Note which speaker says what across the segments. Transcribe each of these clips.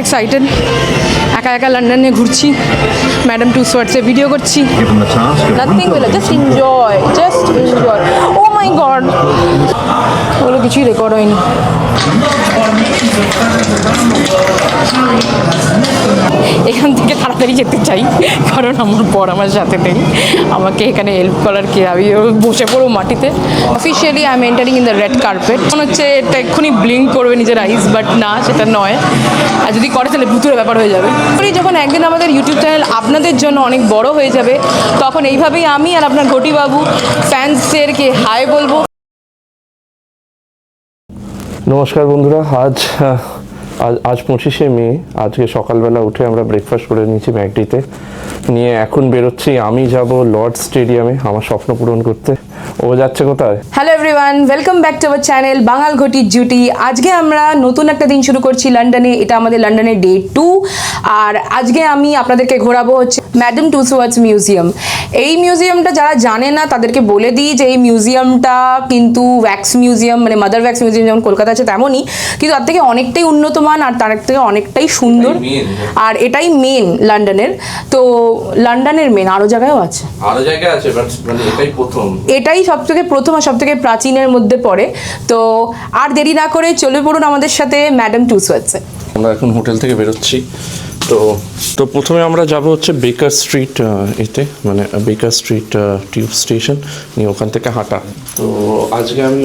Speaker 1: Excited. একা একা লন্ডনে ঘুরছি, ম্যাডাম টুসওয়ার্ডসে ভিডিও করছি। Nothing will, just enjoy, just enjoy. Oh my god, ওগুলো কিছুই রেকর্ড হয়নি। এখান থেকে তাড়াতাড়ি যেতে চাই, কারণ আমার বর আমার সাথে নেই, আমাকে এখানে হেল্প করার কে, আমি বসে পড়বো মাটিতে। Officially I am entering in the red carpet. মনে হচ্ছে এটা এক্ষুনি ব্লিঙ্ক করবে নিজের আইস, বাট না, সেটা নয়। আর যদি করে তাহলে ভুতুরে ব্যাপার হয়ে যাবে। যখন একদিন আমাদের ইউটিউব চ্যানেল আপনাদের জন্য অনেক বড় হয়ে যাবে, তখন এইভাবেই আমি আর আপনার ঘটিবাবু ফ্যান্সদেরকে হাই বলবো।
Speaker 2: নমস্কার বন্ধুরা, আজ 25শে মে। আজকে সকালবেলা উঠে আমরা ব্রেকফাস্ট করে নিয়েছি ম্যাকডিতে, নিয়ে এখন বেরোচ্ছি। আমি যাব লর্ড স্টেডিয়ামে আমার স্বপ্ন পূরণ করতে। ও যাচ্ছে কোথায়?
Speaker 1: Hello everyone, welcome back to our channel বাঙাল ঘটির জুটি। আজকে আমরা নতুন একটা দিন শুরু করছি লন্ডনে। এটা আমাদের লন্ডনের ডে 2। আর আজকে আমি আপনাদেরকে ঘোরাবো হচ্ছে ম্যাডাম টুসওয়ার্ডস মিউজিয়াম। এই মিউজিয়ামটা যারা জানে না তাদেরকে বলে দিই যে এই মিউজিয়ামটা কিন্তু ওয়্যাক্স মিউজিয়াম, মানে মাদার ওয়্যাক্স মিউজিয়াম যেমন কলকাতা আছে তেমনই, কিন্তু তার থেকে অনেকটাই উন্নত মান আর তার থেকে অনেকটাই সুন্দর। আর এটাই মেন লন্ডনের। তো লন্ডনের মেন, আরো জায়গায়ও আছে,
Speaker 2: আরো জায়গায় আছে, বাট মানে এটাই প্রথম,
Speaker 1: এটাই সব থেকে প্রথম আর সব থেকে প্রাচীনের মধ্যে পড়ে। তো আর দেরি না করে চলে পড়ুন আমাদের সাথে ম্যাডাম টুসওয়ার্ডসে।
Speaker 2: আমরা এখন হোটেল থেকে বেরোচ্ছি। তো প্রথমে আমরা যাব হচ্ছে বেকার স্ট্রিট, এতে মানে বেকার স্ট্রিট টিউব স্টেশন, নিয়ে ওখান থেকে হাঁটা। তো আজকে আমি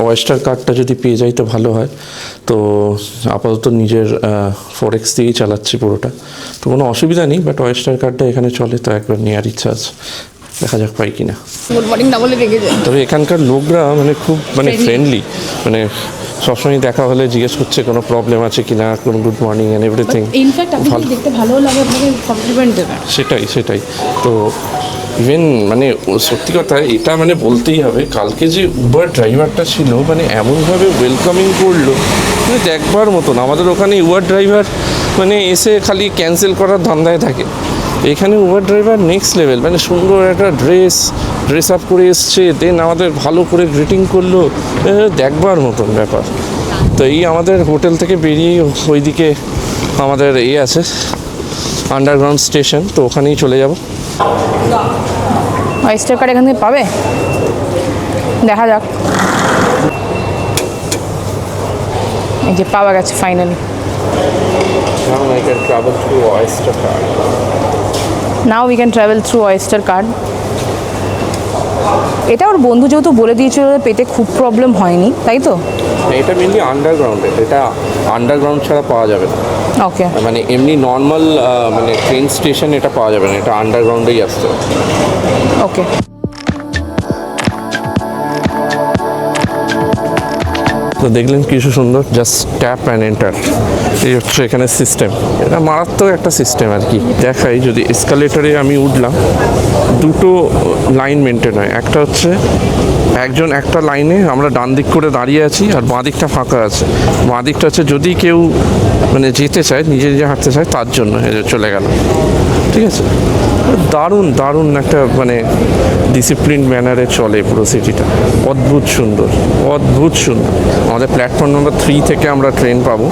Speaker 2: ওয়েস্টার কার্ডটা যদি পেয়ে যাই তো ভালো হয়। তো আপাতত নিজের ফরেক্স দিয়েই চালাচ্ছি পুরোটা, তো কোনো অসুবিধা নেই, বাট ওয়েস্টার কার্ডটা এখানে চলে, তো একবার নেওয়ার ইচ্ছা আছে, দেখা যাক পাই কিনা।
Speaker 1: গুড মর্নিং না বলে রেগে যায়।
Speaker 2: তবে এখানকার লোকরা মানে খুব মানে ফ্রেন্ডলি, মানে সবসময় দেখা হলে জিজ্ঞেস করছে কোনো প্রবলেম আছে কি না, কোনো good morning and everything.
Speaker 1: In fact আপনাকে দেখতে ভালো লাগে, আপনাকে কমপ্লিমেন্ট দেবে।
Speaker 2: সেটাই। তো ইভেন মানে সত্যি কথা এটা মানে বলতেই হবে, কালকে যে উবার ড্রাইভারটা ছিল মানে এমনভাবে ওয়েলকামিং করলো, মানে দেখবার মতন। আমাদের ওখানে উবার ড্রাইভার মানে এসে খালি ক্যান্সেল করার ধান্দায় থাকে, এখানে উবার ড্রাইভার নেক্সট লেভেল, মানে সুন্দর একটা ড্রেস আপ করে এসছে, দেন আমাদের ভালো করে গ্রিটিং করলো, দেখবার মতন ব্যাপার। তো এই আমাদের হোটেল থেকে বেরিয়ে ওইদিকে আমাদের আছে আন্ডারগ্রাউন্ড স্টেশন, তো ওখানেই চলে যাব।
Speaker 1: ওয়েস্টার কার্ড এখান থেকে পাবে, দেখা যাক। এই যে পাওয়া গেছে finally.
Speaker 2: Now I can travel through Oyster card.
Speaker 1: Now we can travel through oyster card. এটা ওর বন্ধু যেহেতু বলে দিয়েছিল, পেতে খুব প্রবলেম হয়নি, তাই তো?
Speaker 2: এটা মেনলি আন্ডারগ্রাউন্ডে, এটা আন্ডারগ্রাউন্ড ছাড়া পাওয়া যাবে না।
Speaker 1: ওকে,
Speaker 2: মানে এমনি নর্মাল মানে ট্রেন স্টেশন এটা পাওয়া যাবে না, এটা আন্ডারগ্রাউন্ডেই আসতে হবে।
Speaker 1: ওকে।
Speaker 2: তো দেখলেন কিছু সুন্দর, জাস্ট ট্যাপ অ্যান্ড এন্টার, এই হচ্ছে এখানে সিস্টেম। এটা মারাত্মক একটা সিস্টেম আর কি। দেখাই, যদি এসকালেটারে আমি উঠলাম, দুটো লাইন মেনটেন হয়। একটা হচ্ছে একজন একটা লাইনে, আমরা ডান দিক করে দাঁড়িয়ে আছি আর বাঁ দিকটা ফাঁকা আছে। বাঁ দিকটা হচ্ছে যদি কেউ মানে যেতে চায়, নিজে হাঁটতে চায়, তার জন্য চলে গেল, ঠিক আছে। দারুণ একটা মানে ডিসিপ্লিন ম্যানারে চলে পুরো সিটিটা, অদ্ভুত সুন্দর। আমাদের প্ল্যাটফর্ম নম্বর 3 থেকে আমরা ট্রেন পাবো।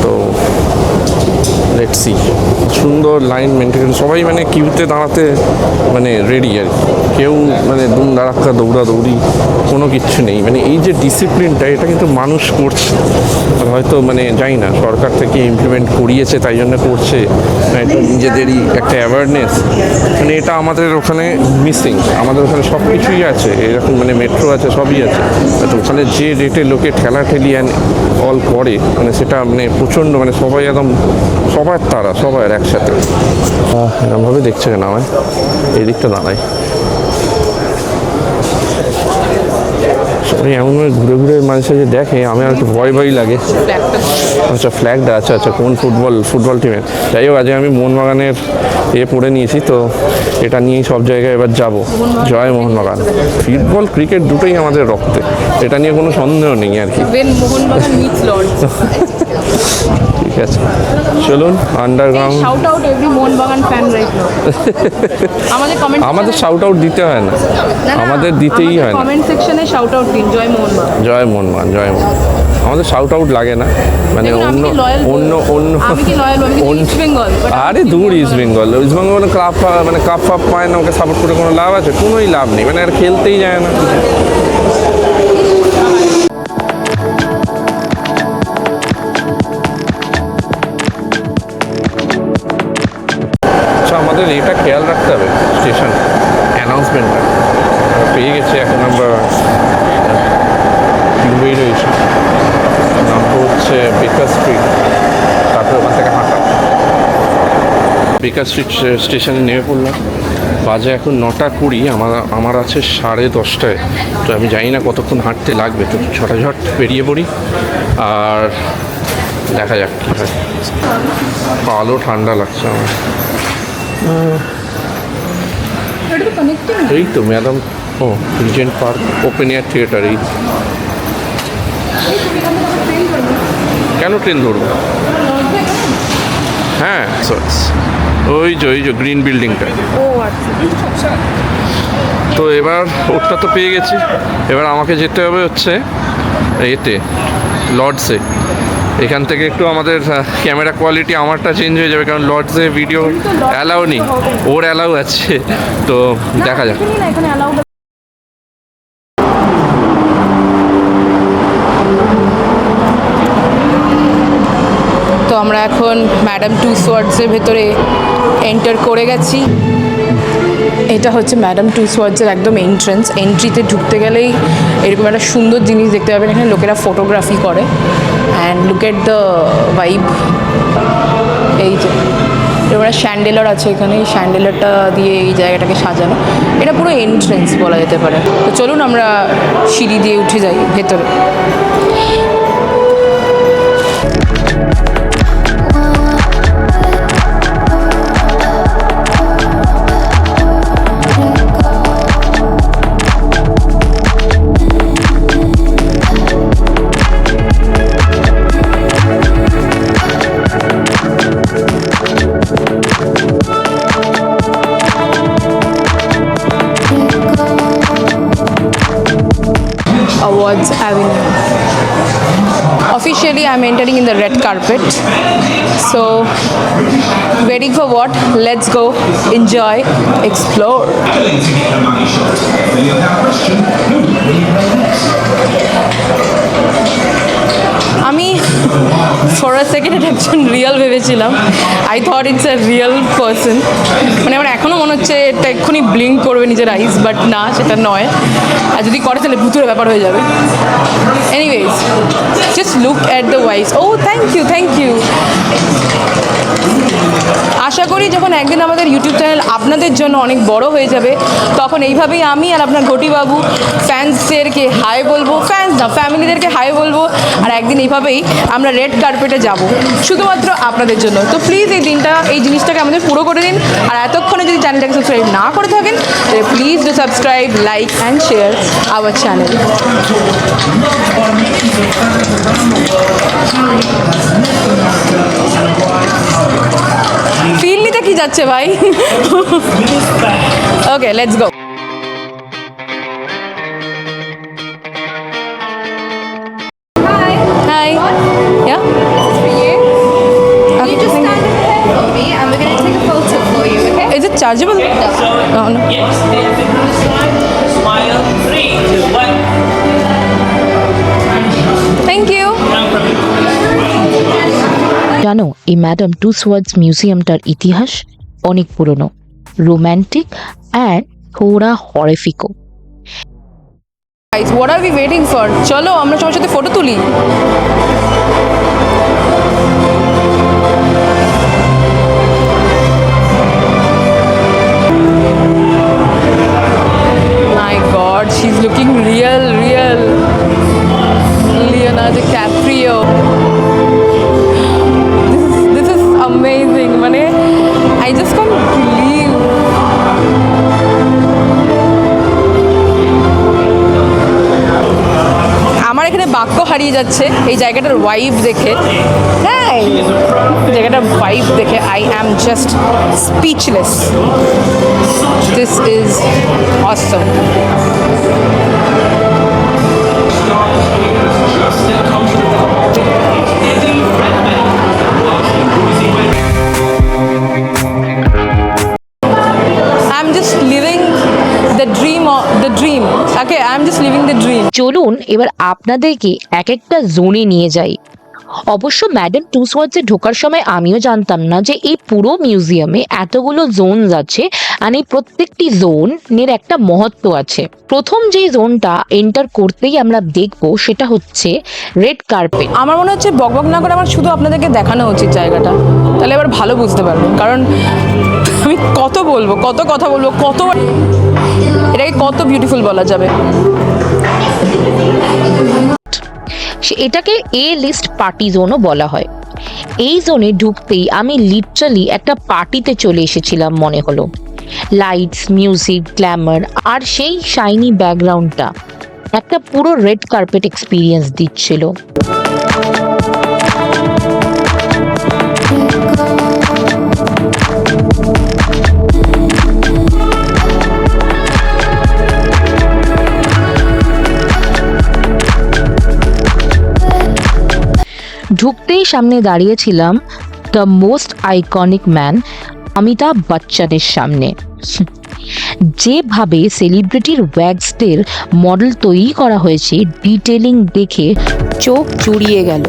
Speaker 2: তো লেটস সি, সুন্দর লাইন মেনটেন, সবাই মানে কিউতে দাঁড়াতে মানে রেডি আর কি, কেউ মানে দুম দাঁড়াক্কা দৌড়াদৌড়ি কোনো কিচ্ছু নেই। মানে এই যে ডিসিপ্লিনটা, এটা কিন্তু মানুষ করছে, হয়তো মানে জানি না সরকার থেকে ইমপ্লিমেন্ট করিয়েছে তাই জন্য করছে, এটা নিজেদেরই একটা অ্যাওয়ারনেস, মানে এটা আমাদের ওখানে মিসিং। আমাদের ওখানে সব কিছুই আছে এরকম, মানে মেট্রো আছে, সবই আছে, তো ওখানে যে রেটে লোকে ঠেলাঠেলি অ্যান্ড অল করে, মানে সেটা মানে প্রচণ্ড, মানে সবাই একদম সবার একসাথে। এরকমভাবে দেখছে কেন আমায়, এই দিকটা দাঁড়ায়, সবাই এমনভাবে ঘুরে মানুষের যে দেখে, আমি আর একটু ভয় লাগে। আচ্ছা ফ্ল্যাগটা, আচ্ছা কোন ফুটবল টিমের? যাই হোক, আজকে আমি মোহনবাগানের পড়ে নিয়েছি, তো এটা নিয়েই সব জায়গায় এবার যাব। জয় মোহনবাগান। ফুটবল ক্রিকেট দুটোই আমাদের রক্তে, এটা নিয়ে কোনো সন্দেহ নেই আর কি। ঠিক আছে, চলুন আন্ডারগ্রাউন্ড। আমাদের শাউট আউট দিতে হয় না, আমাদের দিতেই হয় না।
Speaker 1: কমেন্ট সেকশনে শাউট আউট দিন, জয় মোহনবাগান।
Speaker 2: জয় মোহনবাগান। আমাদের শাউট আউট লাগে না, মানে
Speaker 1: দেখুন, আমি
Speaker 2: অন্য
Speaker 1: কি loyal
Speaker 2: অন্য অন্য
Speaker 1: আমি কি লয়াল, আমি কি ইস্ট বেঙ্গল,
Speaker 2: আরে দূর ইস্ট বেঙ্গল মানে কাপ ফাপ পায় না, ওকে সাপোর্ট করে কোনো লাভ আছে? কোনোই লাভ নেই, মানে আর খেলতেই যায় না। আচ্ছা, আমাদের এটা খেয়াল রাখতে হবে, স্টেশন অ্যানাউন্সমেন্টটা পেয়ে গেছে। এখন আমরা টিউবেই রয়েছি, নামটা হচ্ছে বেকার স্ট্রিট, তারপরে ওখান থেকে হাঁটা। বেকার স্ট্রিট স্টেশনে নেমে পড়লাম। বাজে এখন 9:20, আমার আছে 10:30টায়। তো আমি জানি না কতক্ষণ হাঁটতে লাগবে, তো ঝটাঝট বেরিয়ে পড়ি আর দেখা যাক কী হয়। ভালো ঠান্ডা লাগছে আমার। এই তো ম্যাডাম, ও Regent Park open air theatre. এই কেন ট্রেন ধরবো? হ্যাঁ, ওই যে গ্রিন বিল্ডিংটা। তো এবার ওটা তো পেয়ে গেছি, এবার আমাকে যেতে হবে হচ্ছে এতে লর্ডসে। এখান থেকে একটু আমাদের ক্যামেরা কোয়ালিটি আমারটা চেঞ্জ হয়ে যাবে, কারণ লর্ডসে ভিডিও অ্যালাউ নেই, ওর অ্যালাউ আছে। তো দেখা যাক।
Speaker 1: তো আমরা এখন ম্যাডাম টুসওয়ার্ডসের ভেতরে এন্টার করে গেছি। এটা হচ্ছে ম্যাডাম টুসওয়ার্ডসের একদম এন্ট্রিতে ঢুকতে গেলেই এরকম একটা সুন্দর জিনিস দেখতে পাবেন। এখানে লোকেরা ফটোগ্রাফি করে, and look at the vibe. এই যে এবার শ্যান্ডেলার আছে এখানে, এই শ্যান্ডেলারটা দিয়ে এই জায়গাটাকে সাজানো। এটা পুরো এন্ট্রেন্স বলা যেতে পারে। তো চলুন আমরা সিঁড়ি দিয়ে উঠে যাই ভেতরে। Awards Avenue. Officially, I'm entering in the red carpet. So, waiting for what? Let's go, enjoy, explore. আমি ফর আ সেকেন্ড এটা একজন রিয়েল ভেবেছিলাম। I thought it's a real person. মানে আমার এখনও মনে হচ্ছে এটা এক্ষুনি ব্লিঙ্ক করবে নিজের আইস, বাট না, সেটা নয়। আর যদি করে তাহলে ভূতের ব্যাপার হয়ে যাবে। Anyways, just look at the wise. ও থ্যাংক ইউ। আশা করি যখন একদিন আমাদের ইউটিউব চ্যানেল আপনাদের জন্য অনেক বড় হয়ে যাবে, তখন এইভাবেই আমি আর আপনার ঘটিবাবু ফ্যান্সদেরকে হাই বলবো, ফ্যামিলিদেরকে হাই বলবো, আর একদিন এইভাবেই আমরা রেড কার্পেটে যাব শুধুমাত্র আপনাদের জন্য। তো প্লিজ এই জিনিসটাকে আমাদের পুরো করে দিন। আর এতক্ষণে যদি চ্যানেলটাকে সাবস্ক্রাইব না করে থাকেন, তাহলে please do subscribe, like and share our channel. Feel নিতে কি যাচ্ছে ভাই? Okay, let's go. Hi. Yeah?
Speaker 3: For you.
Speaker 1: Okay,
Speaker 3: You just stand in front of me and we're going to take a photo for you, okay?
Speaker 1: Is it chargeable? No.
Speaker 4: Yes, smile, 3, 2, 1.
Speaker 1: Thank you.
Speaker 5: জানো, এই madam টুসওয়ার্ডস মিউজিয়ামটার ইতিহাস অনেক পুরনো, romantic and থোড়া হরিফিকও।
Speaker 1: Guys, what are we waiting for? চলো আমরা সবার সাথে ফটো তুলি। My God, she's looking real. Leonardo DiCaprio. This is amazing. মানে I just can't believe. আমার এখানে বাক্য হারিয়ে যাচ্ছে এই জায়গাটার ভাইব দেখে। হ্যাঁ, জায়গাটার ভাইব দেখে I am just speechless. This is Assam. Dream.
Speaker 5: চলুন এবার আপনাদেরকে এক একটা জোনে নিয়ে যাই। অবশ্য ম্যাডাম টুসওয়ার্ডসে ঢোকার সময় আমিও জানতাম না যে এই পুরো মিউজিয়ামে এতগুলো জোনস আছে, আর এই প্রত্যেকটি জোনের একটা মহত্ব আছে। প্রথম যে জোনটা এন্টার করতেই আমরা দেখবো সেটা হচ্ছে রেড কার্পেট।
Speaker 1: আমার মনে হচ্ছে বকবক না করে আমার শুধু আপনাদেরকে দেখানো উচিত জায়গাটা, তাহলে এবার ভালো বুঝতে পারবেন। কারণ আমি কত বলবো, কত কথা বলবো, কত এটাকে কত বিউটিফুল বলা যাবে।
Speaker 5: এটাকে এ লিস্ট পার্টি জোনও বলা হয়। এই জোনে ঢুকতেই আমি লিটারালি একটা পার্টিতে চলে এসেছিলাম মনে হলো। লাইটস, মিউজিক, গ্ল্যামার আর সেই শাইনি ব্যাকগ্রাউন্ডটা একটা পুরো রেড কার্পেট এক্সপিরিয়েন্স দিচ্ছিল। ঢুকতেই সামনে দাঁড়িয়েছিলাম the most iconic man Amitabh বচ্চনের সামনে। যেভাবে সেলিব্রিটির ওয়্যাক্সদের মডেল তৈরি করা হয়েছে, ডিটেলিং দেখে চোখ জুড়িয়ে গেল।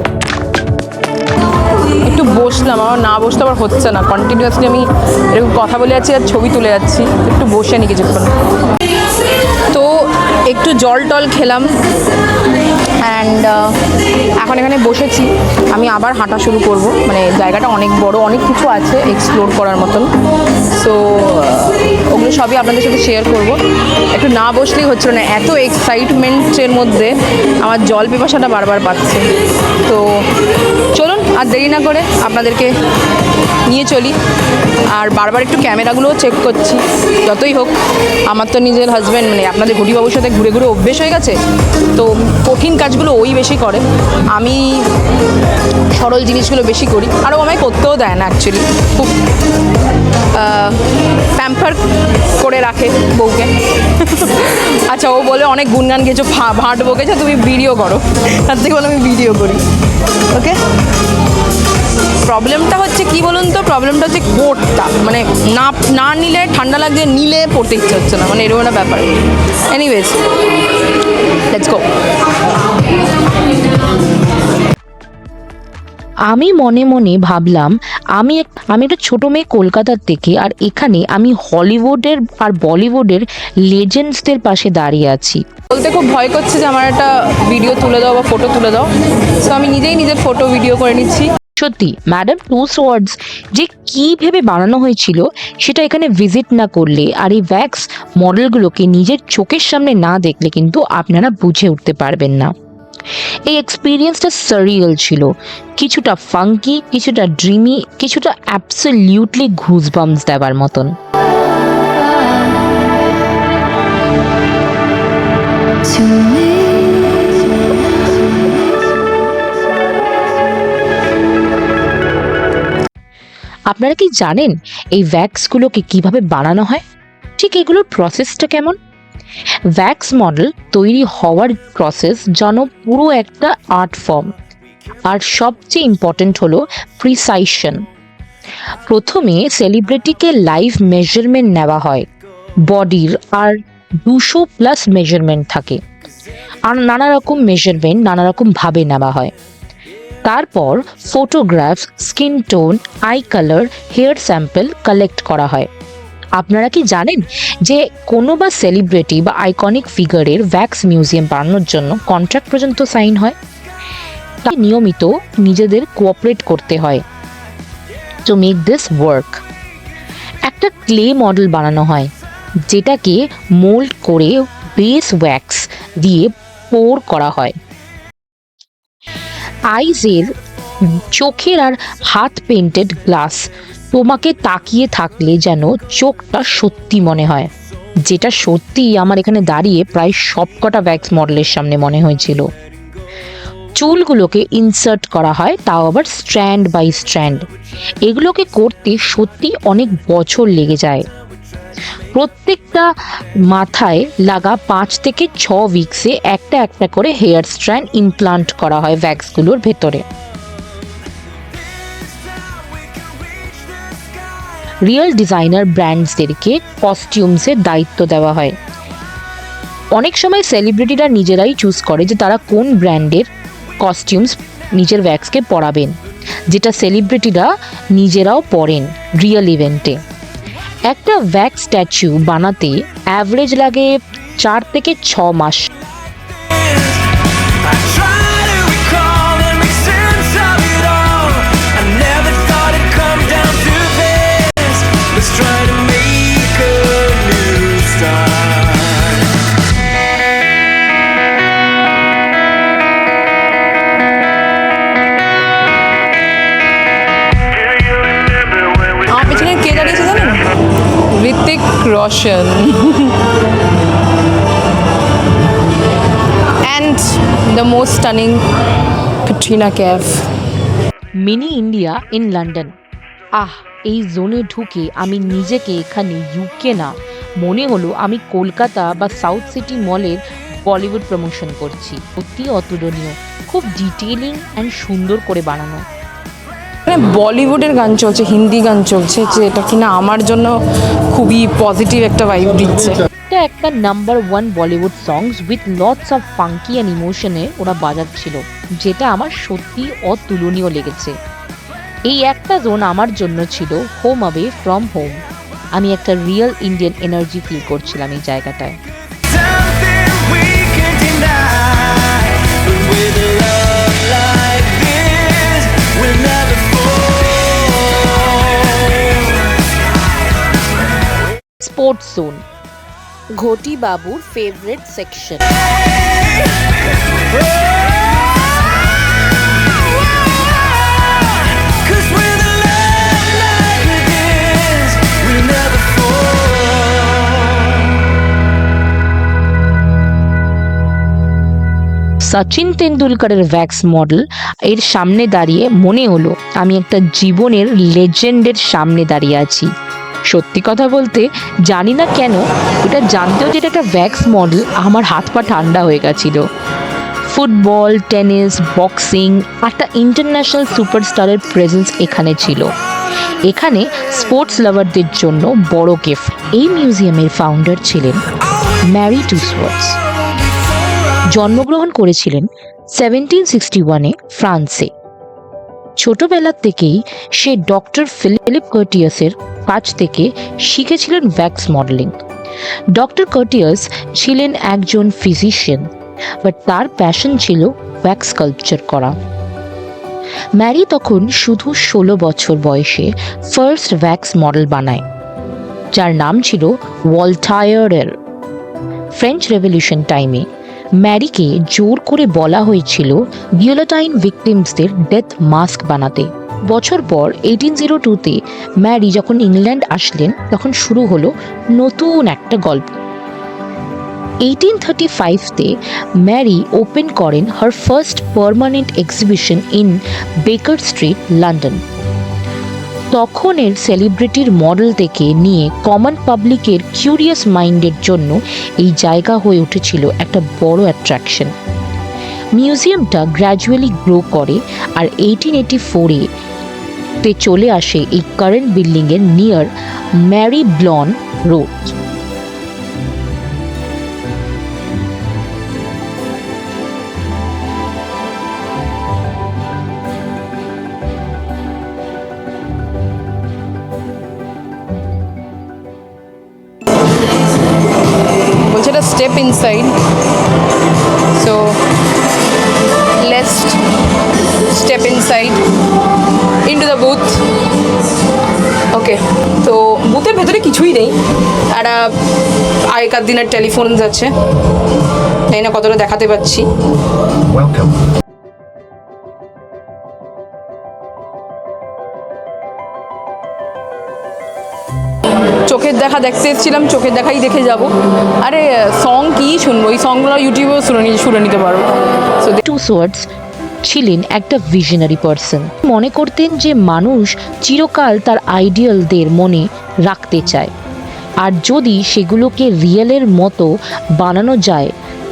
Speaker 1: একটু বসলাম, আমার না বসতে আবার হচ্ছে না, কন্টিনিউয়াসলি আমি এরকম কথা বলে যাচ্ছি আর ছবি তুলে যাচ্ছি। একটু বসে নি কিছুক্ষণ, তো একটু জল টল খেলাম অ্যান্ড এখন এখানে বসেছি। আমি আবার হাঁটা শুরু করব, মানে জায়গাটা অনেক বড়, অনেক কিছু আছে এক্সপ্লোর করার মতন। সো ওগুলো সবই আপনাদের সাথে শেয়ার করব। একটু না বসলেই হচ্ছিল না, এত এক্সাইটমেন্টের মধ্যে আমার জল পিপাসাটা বারবার পাচ্ছে। তো চলুন আর দেরি না করে আপনাদেরকে নিয়ে চলি। আর বারবার একটু ক্যামেরাগুলোও চেক করছি। যতই হোক আমার তো নিজের হাজব্যান্ড, মানে আপনাদের ঘটিবাবুর সাথে ঘুরে ঘুরে অভ্যেস হয়ে গেছে, তো কঠিন কাজগুলো ওই বেশি করে, আমি সরল জিনিসগুলো বেশি করি। আরও আমায় করতেও দেয় না অ্যাকচুয়ালি, খুব প্যাম্পার করে রাখে বউকে। আচ্ছা, ও বলে অনেক গুনগান গেছো, ভাঁট বকেছে, তুমি ভিডিও করো। তার থেকে বলে আমি ভিডিও করি। ওকে, প্রবলেমটা হচ্ছে কি বলুন তো, প্রবলেমটা হচ্ছে কোটটা, মানে না না নিলে ঠান্ডা লাগছে, নিলে পড়তে ইচ্ছে হচ্ছে না, মানে এরকম একটা ব্যাপার। Anyways, let's go.
Speaker 5: আমি মনে মনে ভাবলাম আমি একটা ছোট মেয়ে কলকাতার থেকে, আর এখানে আমি হলিউডের আর বলিউডের লেজেন্ডসদের পাশে দাঁড়িয়ে আছি।
Speaker 1: বলতে খুব ভয় করছে যে আমার একটা ভিডিও তুলে দাও বা ফটো তুলে দাও, সো আমি নিজেই নিজের ফটো ভিডিও করে নিচ্ছি।
Speaker 5: সত্যি ম্যাডাম টুসওয়ার্ডস যে কী ভেবে বানানো হয়েছিল সেটা এখানে ভিজিট না করলে আর এই ভ্যাক্স মডেলগুলোকে নিজের চোখের সামনে না দেখলে কিন্তু আপনারা বুঝে উঠতে পারবেন না। এই এক্সপিরিয়েন্সটা সারিয়াল ছিল, কিছুটা ফাঙ্কি, কিছুটা ড্রিমি, কিছুটা অ্যাবসলিউটলি ঘুজবাম্পস দেওয়ার মতন। আপনারা কি জানেন এই ভ্যাক্সগুলোকে কিভাবে বানানো হয়? ঠিক এগুলোর প্রসেসটা কেমন? ভ্যাক্স মডেল তৈরি হওয়ার প্রসেস যেন পুরো একটা আর্ট ফর্ম, আর সবচেয়ে ইম্পর্টেন্ট হলো প্রিসাইশন। প্রথমে সেলিব্রিটিকে লাইভ মেজারমেন্ট নেওয়া হয়, বডির আর 200+ মেজারমেন্ট থাকে, আর নানা রকম মেজারমেন্ট নানা রকম ভাবে নেওয়া হয়। তারপর photographs, skin tone, eye colour, hair sample collect করা হয়। আপনারা কি জানেন যে কোনো বা সেলিব্রিটি বা আইকনিক ফিগারের ভ্যাক্স মিউজিয়াম বানানোর জন্য কন্ট্রাক্ট পর্যন্ত সাইন হয়? তাই নিয়মিত নিজেদের কোঅপারেট করতে হয় টু মেক দিস ওয়ার্ক। একটা ক্লে মডেল বানানো হয়, যেটাকে মোল্ড করে বেস ওয়্যাক্স দিয়ে পোর করা হয়। আইজের, চোখের আর হাত পেইন্টেড গ্লাস তোমাকে তাকিয়ে থাকলে যেন চোখটা সত্যি মনে হয়, যেটা সত্যিই আমার এখানে দাঁড়িয়ে প্রায় সবকটা ভ্যাক্স মডেলের সামনে মনে হয়েছিল। চুলগুলোকে ইনসার্ট করা হয়, তাও আবার স্ট্র্যান্ড বাই স্ট্র্যান্ড। এগুলোকে করতে সত্যি অনেক বছর লেগে যায়। প্রত্যেকটা মাথায় লাগা 5 থেকে 6 উইকসে একটা একটা করে হেয়ার স্ট্র্যান্ড ইমপ্লান্ট করা হয় ভ্যাক্সগুলোর ভেতরে। রিয়েল ডিজাইনার ব্র্যান্ডসদেরকে কস্টিউমসের দায়িত্ব দেওয়া হয়। অনেক সময় সেলিব্রিটিরা নিজেরাই চুজ করে যে তারা কোন ব্র্যান্ডের কস্টিউমস নিজের ভ্যাক্সকে পরাবেন, যেটা সেলিব্রিটিরা নিজেরাও পরেন রিয়েল ইভেন্টে। একটা ভ্যাক্স স্ট্যাচু বানাতে অ্যাভারেজ লাগে 4 থেকে 6 মাস।
Speaker 6: I try to recall and make sense of it all. I never thought it'd come down to this. Let's try to make a new start.
Speaker 1: আমার পেছনে কে দাঁড়িয়েছে জানেন? Hrithik Roshan and the most stunning Katrina Kaif.
Speaker 5: Mini India in London. এই জোনে ঢুকে আমি নিজেকে এখানে ইউকে না, মনে হলো আমি কলকাতা বা সাউথ সিটি মলের বলিউড প্রমোশন করছি। সত্যি অতুলনীয়, খুব ডিটেইলিং অ্যান্ড সুন্দর করে বানানো।
Speaker 1: মানে বলিউডের গান চলছে, হিন্দি গান চলছে, যেটা কিনা আমার জন্য খুবই পজিটিভ একটা ভাইব দিচ্ছে।
Speaker 5: এটা একটা number 1 Bollywood songs with lots of funky and ইমোশনে ওরা বাজাচ্ছিল, যেটা আমার সত্যি অতুলনীয় লেগেছে। এই একটা জোন আমার জন্য ছিল হোম অ্যাওয়ে ফ্রম হোম। আমি একটা রিয়েল ইন্ডিয়ান এনার্জি ফিল করছিলাম এই জায়গাটায়।
Speaker 6: Something we can deny. But with a love like this, we'll never fall.
Speaker 5: Sports zone, ঘটি বাবুর favourite section.
Speaker 6: Cause with a love like this, we'll never fall.
Speaker 5: Sachin তেন্ডুলকরের wax model এর সামনে দাঁড়িয়ে মনে হলো আমি একটা জীবনের লেজেন্ডের সামনে দাঁড়িয়ে আছি। সত্যি কথা বলতে জানি না কেন, এটা জানতেও যেটা একটা ভ্যাক্স মডেল আমার হাত পা ঠান্ডা হয়ে গেছিল। ফুটবল, টেনিস, বক্সিং, একটা ইন্টারন্যাশনাল সুপারস্টারের প্রেজেন্স এখানে ছিল। এখানে স্পোর্টস লাভারদের জন্য বড় গিফট। এই মিউজিয়ামের ফাউন্ডার ছিলেন ম্যারি টুসওয়ার্থস। জন্মগ্রহণ করেছিলেন 1761-এ ফ্রান্সে। ছোটবেলা থেকেই সে ডক্টর ফিলিপ কার্টিয়াসের কাছ থেকে শিখেছিলেন ভ্যাক্স মডেলিং। ডক্টর কার্টিয়াস ছিলেন একজন ফিজিশিয়ান, বাট তার প্যাশন ছিল ভ্যাক্স স্কাল্পচার করা। ম্যারি তখন শুধু 16 বছর বয়সে ফার্স্ট ভ্যাক্স মডেল বানায়, যার নাম ছিল ভলটায়ারের। ফ্রেঞ্চ রেভলিউশন টাইমে ম্যারিকে জোর করে বলা হয়েছিল গিলোটাইন ভিকটিমসদের ডেথ মাস্ক বানাতে। বছর পর 1802-তে ম্যারি যখন ইংল্যান্ড আসলেন, তখন শুরু হলো নতুন একটা গল্প। 1835-তে ম্যারি ওপেন করেন হার ফার্স্ট পার্মানেন্ট এক্সিবিশন ইন বেকার স্ট্রিট, লন্ডন। তখনের সেলিব্রিটির মডেল থেকে নিয়ে কমন পাবলিকের কিউরিয়াস মাইন্ডের জন্য এই জায়গা হয়ে উঠেছিল একটা বড় অ্যাট্রাকশন। মিউজিয়ামটা গ্র্যাজুয়ালি গ্রো করে আর 1884-এ তে চলে আসে এই কারেন্ট বিল্ডিংয়ের নিয়ার ম্যারি ব্লন রোড।
Speaker 1: বলছে এটা step inside, so let's step inside into the booth. Okay, তো বুথের ভেতরে কিছুই নেই, একটা আগেকার দিনের টেলিফোন আছে, তাই না কতটা দেখাতে পাচ্ছি। চোখের দেখা দেখতে এসেছিলাম, চোখের দেখাই দেখে যাব। আরে সং কি শুনবো, এই সংগুলো ইউটিউবেও শুনে নিতে পারো। সো
Speaker 5: টুসওয়ার্থস ছিলেন একটা ভিশনারি পারসন। মনে করতেন যে মানুষ চিরকাল তার আইডিয়ালদের মনে রাখতে চায়, আর যদি সেগুলোকে রিয়েলের মতো বানানো যায়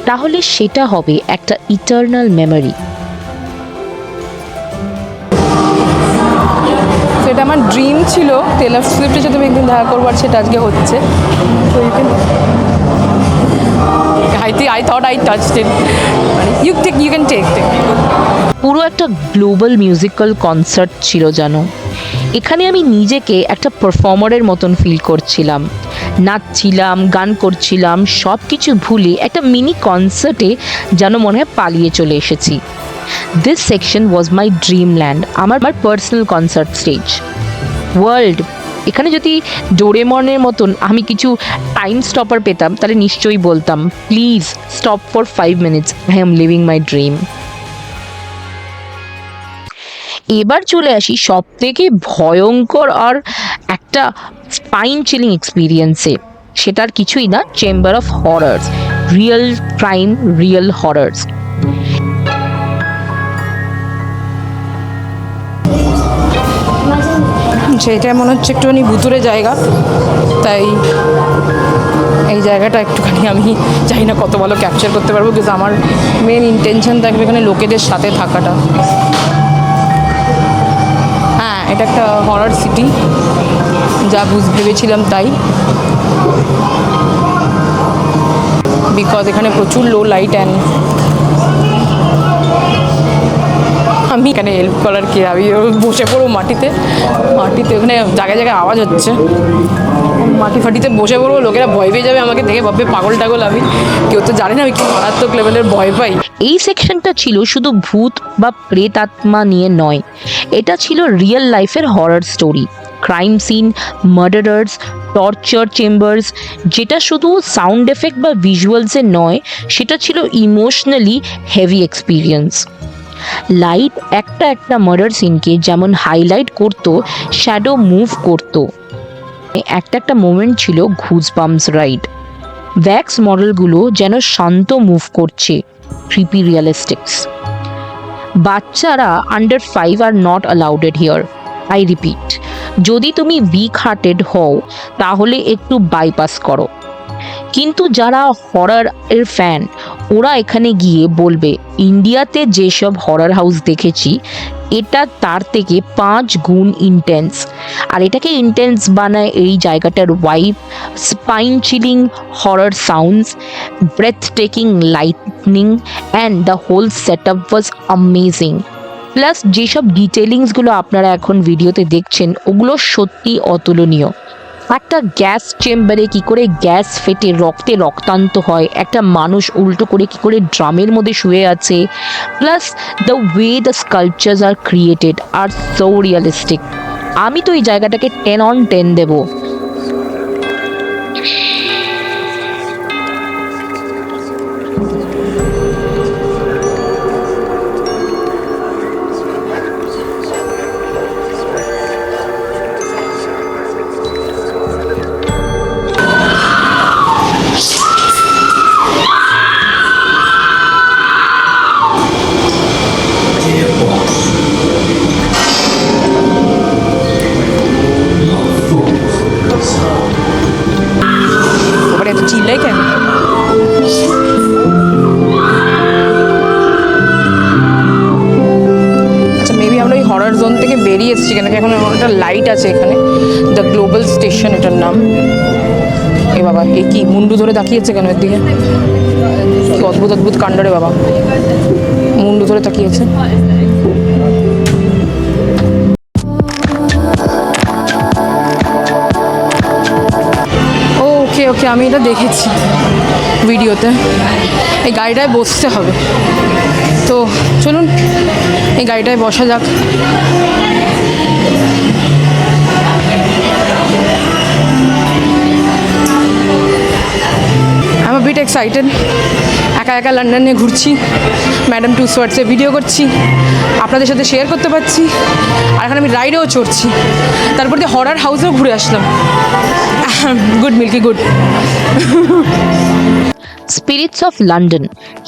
Speaker 5: তাহলে সেটা হবে একটা ইটারনাল মেমোরি।
Speaker 1: সেটা আমার ড্রিম ছিল, টেলর সুইফটের সাথে আমি একদিন দেখা করবো, আর সেটা আজকে হচ্ছে। I thought I touched it. You can take it.
Speaker 5: পুরো একটা গ্লোবাল মিউজিক্যাল কনসার্ট ছিল যেন। এখানে আমি নিজেকে একটা পারফর্মারের মতন ফিল করছিলাম, নাচছিলাম, গান করছিলাম, সব কিছু ভুলে একটা মিনি কনসার্টে যেন মনে হয় পালিয়ে চলে এসেছি। This section was my dream land, আমার পার্সোনাল কনসার্ট স্টেজ। ওয়ার্ল্ড, এখানে যদি ডোরেমনের মতন আমি কিছু টাইম স্টপার পেতাম তাহলে নিশ্চয়ই বলতাম, please stop for 5 minutes, I am leaving my dream. এবার চলে আসি সব থেকে ভয়ঙ্কর আর একটা স্পাইন চিলিং এক্সপিরিয়েন্সে। সেটার কিছুই না, chamber of horrors, real crime, real horrors.
Speaker 1: সেটা মনে হচ্ছে একটুখানি ভুতুরে জায়গা, তাই এই জায়গাটা একটুখানি আমি জানি না কত ভালো ক্যাপচার করতে পারবো, কিন্তু আমার মেন ইন্টেনশন থাকবে এখানে লোকেদের সাথে থাকাটা। হ্যাঁ, এটা একটা হরর সিটি, যা ভেবেছিলাম তাই, বিকজ এখানে প্রচুর লো লাইট অ্যান্ড আমি এখানে হেল্প করার কি, আমি বসে পড়বো মাটিতে, ওখানে জায়গায় জায়গায় আওয়াজ হচ্ছে, মাটি ফাটিতে বসে পড়বো, লোকেরা ভয় পেয়ে যাবে আমাকে দেখে, ভাববে পাগল টাগল আমি, কেউ তো জানে না আমি কি মারাত্মক লেভেলের ভয় পাই।
Speaker 5: এই সেকশনটা ছিল শুধু ভূত বা প্রেতাত্মা নিয়ে নয়, এটা ছিল রিয়েল লাইফের horror story, crime scene, murderers, torture chambers. যেটা শুধু সাউন্ড এফেক্ট বা ভিজুয়ালসে নয়, সেটা ছিল ইমোশনালি হেভি এক্সপিরিয়েন্স। লাইট একটা একটা মার্ডার সিনকে যেমন হাইলাইট করতো, শ্যাডো মুভ করতো। একটা মোমেন্ট ছিল ঘুজবাম্পস রাইড, ভ্যাক্স মডেলগুলো যেন শান্ত মুভ করছে, ক্রিপি রিয়েলিস্টিক্স। বাচ্চারা under 5 are not allowed here, I repeat. যদি তুমি উইক হার্টেড হও তাহলে একটু বাইপাস করো। কিন্তু যারা হরর এর ফ্যান, ওরা এখানে গিয়ে বলবে ইন্ডিয়াতে যেসব হরর হাউস দেখেছি এটা তার থেকে 5 গুণ ইন্টেন্স। আর এটাকে ইন্টেন্স বানায় এই জায়গাটার vibe, spine chilling horror sounds, breath taking lightning, and the whole set up was amazing. Plus যেসব ডিটেলিংসগুলো আপনারা এখন ভিডিওতে দেখছেন ওগুলো সত্যি অতুলনীয়। একটা গ্যাস চেম্বারে কি করে গ্যাস ফেটে রক্তে রক্তান্ত হয়, একটা মানুষ উল্টো করে কি করে ড্রামের মধ্যে শুয়ে আছে, plus the way the sculptures are created are so realistic. আমি তো এই জায়গাটাকে 10 on 10 দেবো।
Speaker 1: ওখানে এত চিল্লাই কেন? আচ্ছা, মেবি আমরা ওই হরর জোন থেকে বেরিয়ে এসেছি, কেন কি এখন একটা লাইট আছে এখানে, দ্য গ্লোবাল স্টেশন এটার নাম। এ বাবা, এ কি মুন্ডু ধরে তাকিয়েছে কেন এর দিকে? কি অদ্ভুত অদ্ভুত কাণ্ড রে বাবা, মুন্ডু ধরে তাকিয়েছে। ওকে ওকে, আমি এটা দেখেছি ভিডিওতে। এই গাড়িটায় বসতে হবে, তো চলুন এই গাড়িটায় বসা যাক। I am bit excited. একা একা লন্ডনে ঘুরছি, ম্যাডাম টুসওয়ার্ডসে ভিডিও করছি, আপনাদের সাথে শেয়ার করতে পারছি, আর এখানে আমি রাইডেও চড়ছি, তারপর দিয়ে হরর হাউসেও ঘুরে আসলাম। Good milky good.
Speaker 5: Spirits of London,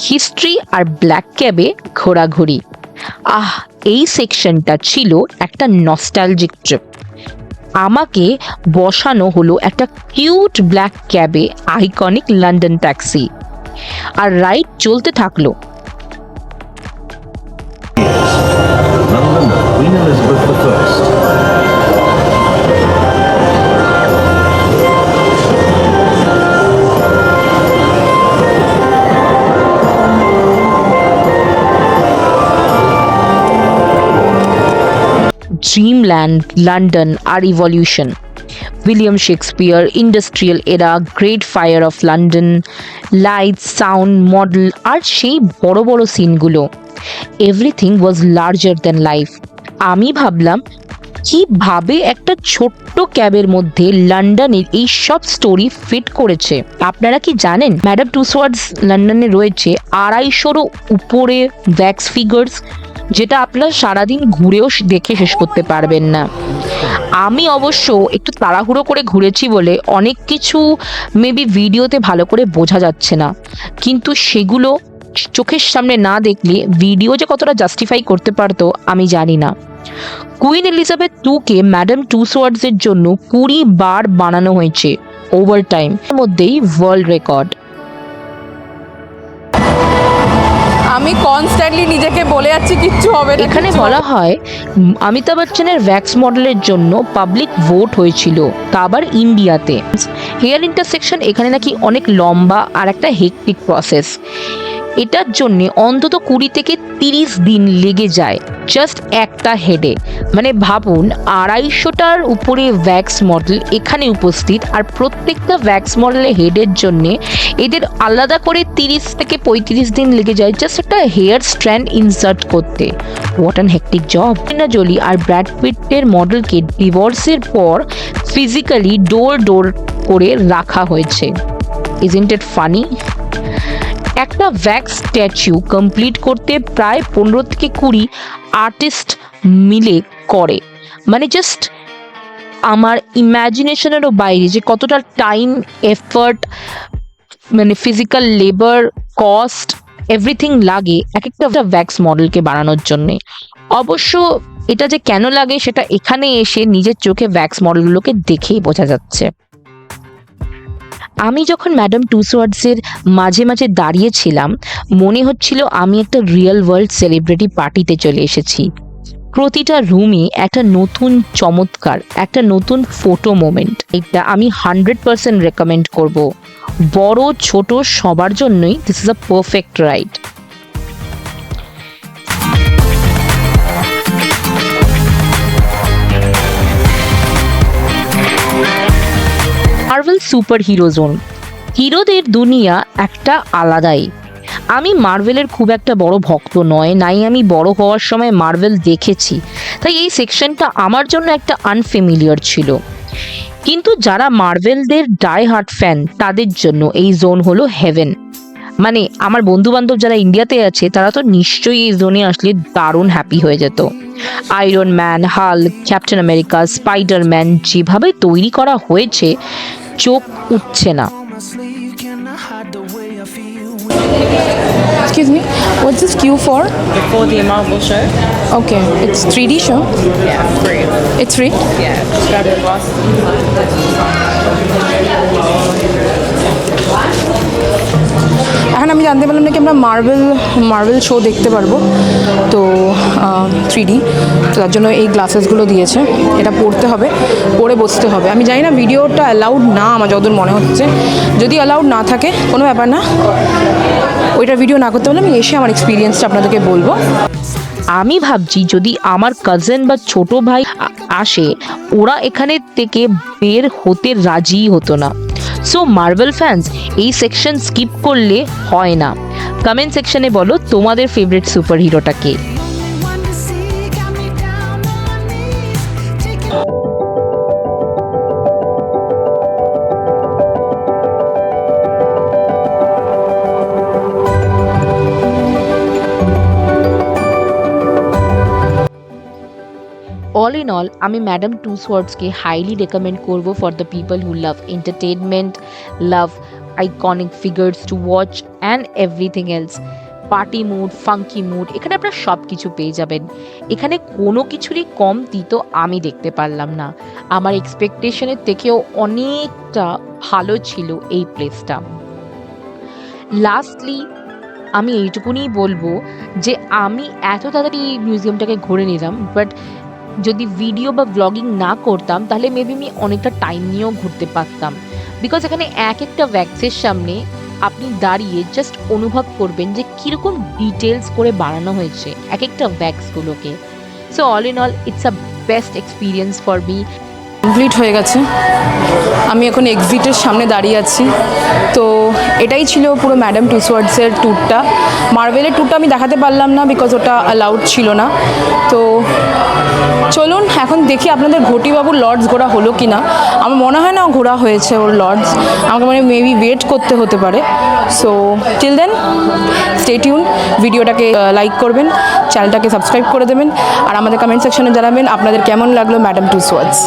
Speaker 5: history আর ব্ল্যাক ক্যাবে ঘোরাঘুরি। এই সেকশনটা ছিল একটা নস্টালজিক ট্রিপ। আমাকে বসানো হলো একটা কিউট ব্ল্যাক ক্যাবে, আইকনিক লন্ডন ট্যাক্সি, আর রাইড চলতে থাকলো।
Speaker 7: London, Queen Elizabeth I.
Speaker 5: Dreamland, London, R Evolution, William Shakespeare, Industrial Era, Great Fire of London, Lights, Sound, Model, আর সেই বড় বড় সিনগুলো, everything was larger than life. আমি ভাবলাম কিভাবে একটা ছোট্ট ক্যাবের মধ্যে লন্ডনের এই সব স্টোরি ফিট করেছে। আপনারা কি জানেন ম্যাডাম টুসওয়ার্ডস লন্ডনে রয়েছে 250-রও উপরে ভ্যাক্স ফিগার্স, যেটা আপনারা সারাদিন ঘুরেও দেখে শেষ করতে পারবেন না। আমি অবশ্য একটু তাড়াহুড়ো করে ঘুরেছি বলে অনেক কিছু মেবি ভিডিওতে ভালো করে বোঝা যাচ্ছে না, কিন্তু সেগুলো চোখের সামনে না দেখলে ভিডিও যে কতটা জাস্টিফাই করতে পারতো আমি জানি না। কুইন এলিজাবেথ II-কে ম্যাডাম টুসওয়ার্ডসের জন্য 20 বার বানানো হয়েছে ওভার টাইম, এর মধ্যেই ওয়ার্ল্ড রেকর্ড।
Speaker 1: আমি কনস্ট্যান্টলি নিজেকে বলে যাচ্ছি কিচ্ছু হবে না,
Speaker 5: এখানে
Speaker 1: কিচ্ছু
Speaker 5: বলা
Speaker 1: হবে না।
Speaker 5: হয় অমিতাভ বচ্চনের ভ্যাক্স মডেলের জন্য পাবলিক ভোট হয়েছিল, তা আবার ইন্ডিয়াতে। হেয়ার ইন্টারসেকশন এখানে নাকি অনেক লম্বা আর একটা হেকটিক প্রসেস। এটার জন্য অন্তত 20 থেকে 30 দিন লেগে যায় জাস্ট একটা হেডে। মানে ভাবুন 250টার উপরে ভ্যাক্স মডেল এখানে উপস্থিত, আর প্রত্যেকটা ভ্যাক্স মডেলের হেডের জন্যে এদের আলাদা করে 30 থেকে 35 দিন লেগে যায় জাস্ট একটা হেয়ার স্ট্র্যান্ড ইনসার্ট করতে। What an hectic job. Angelina Jolie আর ব্র্যাড পিটের মডেলকে ডিভোর্সের পর ফিজিক্যালি ডোর করে রাখা হয়েছে। Isn't it funny? একটা ভ্যাক্স স্ট্যাচু কমপ্লিট করতে প্রায় 15 থেকে 20 আর্টিস্ট মিলে করে। মানে জাস্ট আমার ইম্যাজিনেশনেরও বাইরে যে কতটা টাইম, এফার্ট, মানে ফিজিক্যাল লেবার, কস্ট, এভরিথিং লাগে এক একটা ভ্যাক্স মডেলকে বানানোর জন্যে। অবশ্য এটা যে কেন লাগে সেটা এখানে এসে নিজের চোখে ভ্যাক্স মডেলগুলোকে দেখেই বোঝা যাচ্ছে। আমি যখন ম্যাডাম টুসওয়ার্ডসের মাঝে মাঝে দাঁড়িয়েছিলাম মনে হচ্ছিল আমি একটা রিয়েল ওয়ার্ল্ড সেলিব্রিটি পার্টিতে চলে এসেছি। প্রতিটা রুমে একটা নতুন চমৎকার, একটা নতুন ফটো মোমেন্ট। এটা আমি 100% রেকমেন্ড করব। বড় ছোট সবার জন্যই this is a perfect ride. Marvel super hero zone, হিরোদের দুনিয়া একটা আলাদাই। আমি মার্ভেলের খুব একটা বড় ভক্ত নয়, নাই আমি বড় হওয়ার সময় মার্ভেল দেখেছি, তাই এই সেকশনটা আমার জন্য একটা আনফেমিলিয়ার ছিল। কিন্তু যারা মার্ভেলদের ডাই হার্ট ফ্যান তাদের জন্য এই জোন হলো হেভেন। মানে আমার বন্ধু বান্ধব যারা ইন্ডিয়াতে আছে তারা তো নিশ্চয়ই এই জোনে আসলে দারুণ হ্যাপি হয়ে যেত। Iron man, Hulk, captain America, Spiderman যেভাবে তৈরি করা হয়েছে চোখ উঠছে না।
Speaker 1: Excuse me, what's this queue for?
Speaker 8: For the Marvel show.
Speaker 1: Okay, it's 3D show.
Speaker 8: Yeah, free.
Speaker 1: It's free.
Speaker 8: Yeah, just grab your glass.
Speaker 1: এখন আমি জানতে পারলাম নাকি আমরা মার্বেল শো দেখতে পারবো, তো 3D, তো তার জন্য এই গ্লাসেসগুলো দিয়েছে, এটা পড়তে হবে, পরে বসতে হবে। আমি জানি না ভিডিওটা অ্যালাউড না, আমার যতদূর মনে হচ্ছে। যদি অ্যালাউড না থাকে কোনো ব্যাপার না, ওইটা ভিডিও না করতে পারলে আমি এসে আমার এক্সপিরিয়েন্সটা আপনাদেরকে বলবো।
Speaker 5: আমি ভাবছি যদি আমার কাজিন বা ছোট ভাই আসে ওরা এখানে থেকে বের হতে রাজি হতো না। সো মার্ভেল ফ্যান্স এই সেকশন স্কিপ করলে হয় না। কমেন্ট সেকশনে বলো তোমাদের ফেভারিট সুপার হিরোটা কে। অল ইন অল আমি ম্যাডাম টুসওয়ার্ডসকে হাইলি রেকমেন্ড করব for the people who love entertainment, love iconic figures to watch and everything else. Party mood, funky mood, এখানে আপনারা সব কিছু পেয়ে যাবেন। এখানে কোনো কিছুরই কমতি তো আমি দেখতে পারলাম না। আমার এক্সপেকটেশনের থেকেও অনেকটা ভালো ছিল এই প্লেসটা। লাস্টলি আমি এইটুকুনি বলবো যে আমি এত তাড়াতাড়ি এই মিউজিয়ামটাকে ঘুরে নিলাম, বাট যদি ভিডিও বা ব্লগিং না করতাম তাহলে মেবি আমি অনেকটা টাইম নিয়েও ঘুরতে পারতাম। বিকজ এখানে এক একটা ভ্যাক্সের সামনে আপনি দাঁড়িয়ে জাস্ট অনুভব করবেন যে কীরকম ডিটেলস করে বানানো হয়েছে এক একটা ভ্যাক্সগুলোকে। So all in all it's a best experience for me.
Speaker 1: Complete হয়ে গেছে, আমি এখন এক্সিটের সামনে দাঁড়িয়ে আছি। তো এটাই ছিল পুরো ম্যাডাম টুসওয়ার্ডসের ট্যুরটা। মার্ভেলের ট্যুরটা আমি দেখাতে পারলাম না বিকজ ওটা অ্যালাউড ছিল না। তো চলুন এখন দেখি আপনাদের ঘটিবাবুর লর্ডস ঘোরা হলো কি না। আমার মনে হয় না ঘোরা হয়েছে ওর লর্ডস, আমাকে মানে মেবি ওয়েট করতে হতে পারে। So till then stay tune, ভিডিওটাকে লাইক করবেন, চ্যানেলটাকে সাবস্ক্রাইব করে দেবেন, আর আমাদের কমেন্ট সেকশনে জানাবেন আপনাদের কেমন লাগলো ম্যাডাম টুসওয়ার্ডস।